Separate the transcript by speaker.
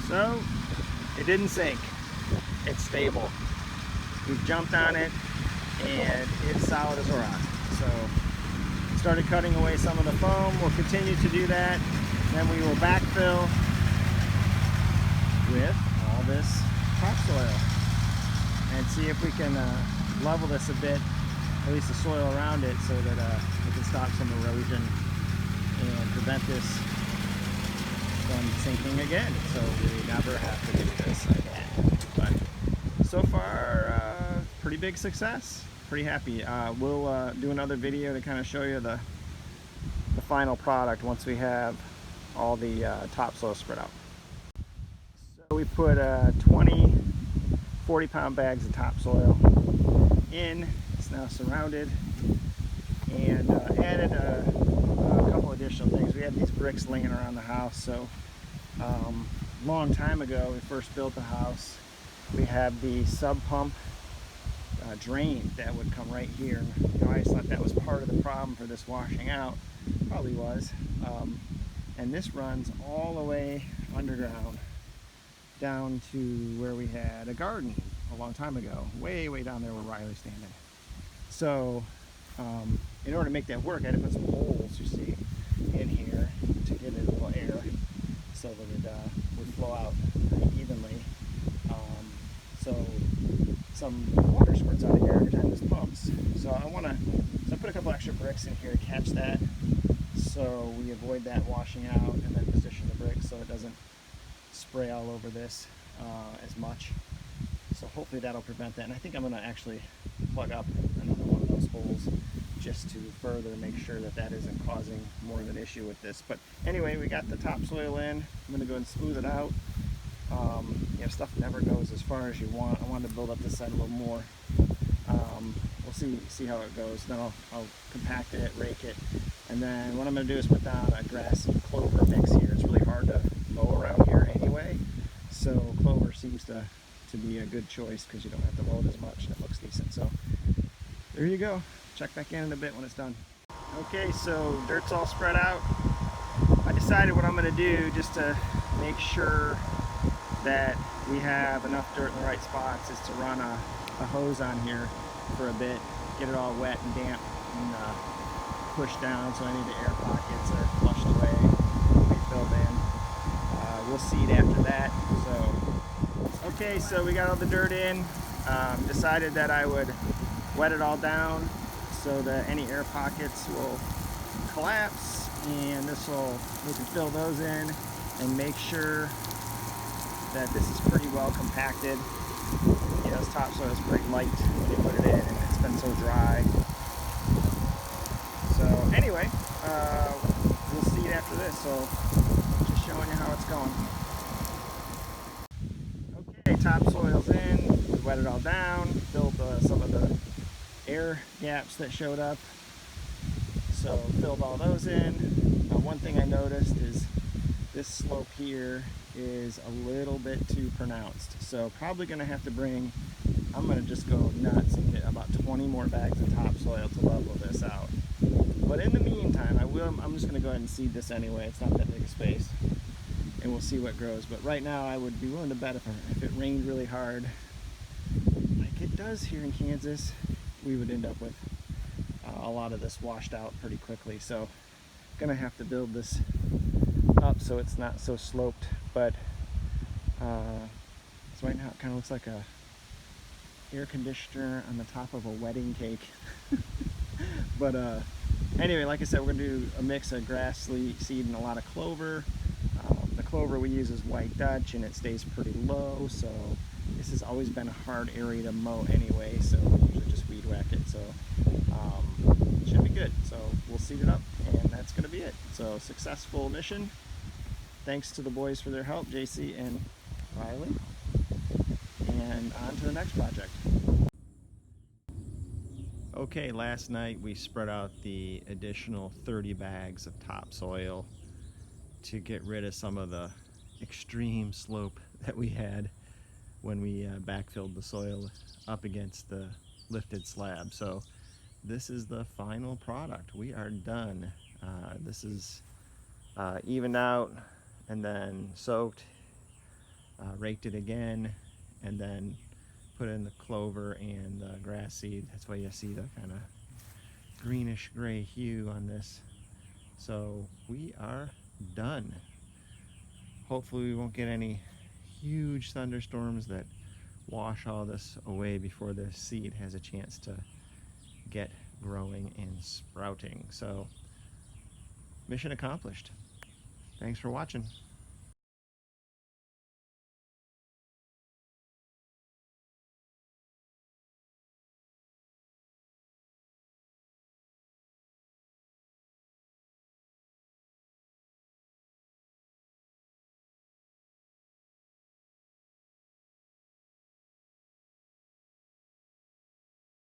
Speaker 1: So it didn't sink. It's stable. We've jumped on it and it's solid as a rock. So started cutting away some of the foam. We'll continue to do that. Then we will backfill with all this topsoil and see if we can level this a bit, at least the soil around it, so that we can stop some erosion and prevent this from sinking again, so we never have to do this again. But so far, pretty big success. Pretty happy. We'll do another video to kind of show you the final product once we have all the topsoil spread out. So we put 20 40-pound bags of topsoil in. It's now surrounded, and added a couple additional things. We had these bricks laying around the house, so long time ago when we first built the house, we had the sub pump drain that would come right here. You know, I just thought that was part of the problem for this washing out. Probably was. And this runs all the way underground down to where we had a garden a long time ago, way down there where Riley's standing. So in order to make that work, I had to put some holes, you see, in here to get a little air so that it would flow out evenly. So some water squirts out of here every time this pumps. So I put a couple extra bricks in here to catch that, so we avoid that washing out, and then position the bricks so it doesn't spray all over this as much. So hopefully that'll prevent that. And I think I'm going to actually plug up another one of those holes just to further make sure that that isn't causing more of an issue with this. But anyway, we got the topsoil in. I'm going to go and smooth it out. You know, stuff never goes as far as you want. I wanted to build up this side a little more. We'll see how it goes. Then I'll compact it, rake it, and then what I'm going to do is put down a grass and clover mix here. It's really hard to mow around here anyway, so clover seems to be a good choice because you don't have to mow it as much and it looks decent. So there you go. Check back in a bit when it's done. Okay, so dirt's all spread out. I decided what I'm going to do, just to make sure that we have enough dirt in the right spots, is to run a hose on here for a bit, get it all wet and damp, and push down so any of the air pockets are flushed away, will be filled in. We'll seed after that. So okay, so we got all the dirt in. Decided that I would wet it all down so that any air pockets will collapse, and we can fill those in and make sure that this is pretty well compacted. You know, this topsoil is pretty light when you put it in, and it's been so dry. So anyway, we'll seed after this, so just showing you how it's going. Okay, topsoil's in, we wet it all down, filled some of the air gaps that showed up, so filled all those in. One thing I noticed is this slope here is a little bit too pronounced, so probably going to have to I'm going to just go nuts and get about 20 more bags of topsoil to level this out. But in the meantime, I'm just going to go ahead and seed this anyway. It's not that big a space, and we'll see what grows. But right now I would be willing to bet if it rained really hard, like it does here in Kansas, we would end up with a lot of this washed out pretty quickly. So going to have to build this up so it's not so sloped, but so right now it kind of looks like a air conditioner on the top of a wedding cake. But anyway, like I said, we're going to do a mix of grass seed and a lot of clover. The clover we use is white Dutch, and it stays pretty low, so this has always been a hard area to mow anyway, so we usually just weed whack it. So it should be good. So we'll seed it up, and that's going to be it. So successful mission. Thanks to the boys for their help, JC and Riley, and on to the next project. Okay, last night we spread out the additional 30 bags of topsoil to get rid of some of the extreme slope that we had when we backfilled the soil up against the lifted slab. So this is the final product. We are done. This is evened out and then soaked raked it again, and then put in the clover and the grass seed. That's why you see the kind of greenish gray hue on this. So we are done. Hopefully we won't get any huge thunderstorms that wash all this away before the seed has a chance to get growing and sprouting. So mission accomplished. Thanks for watching.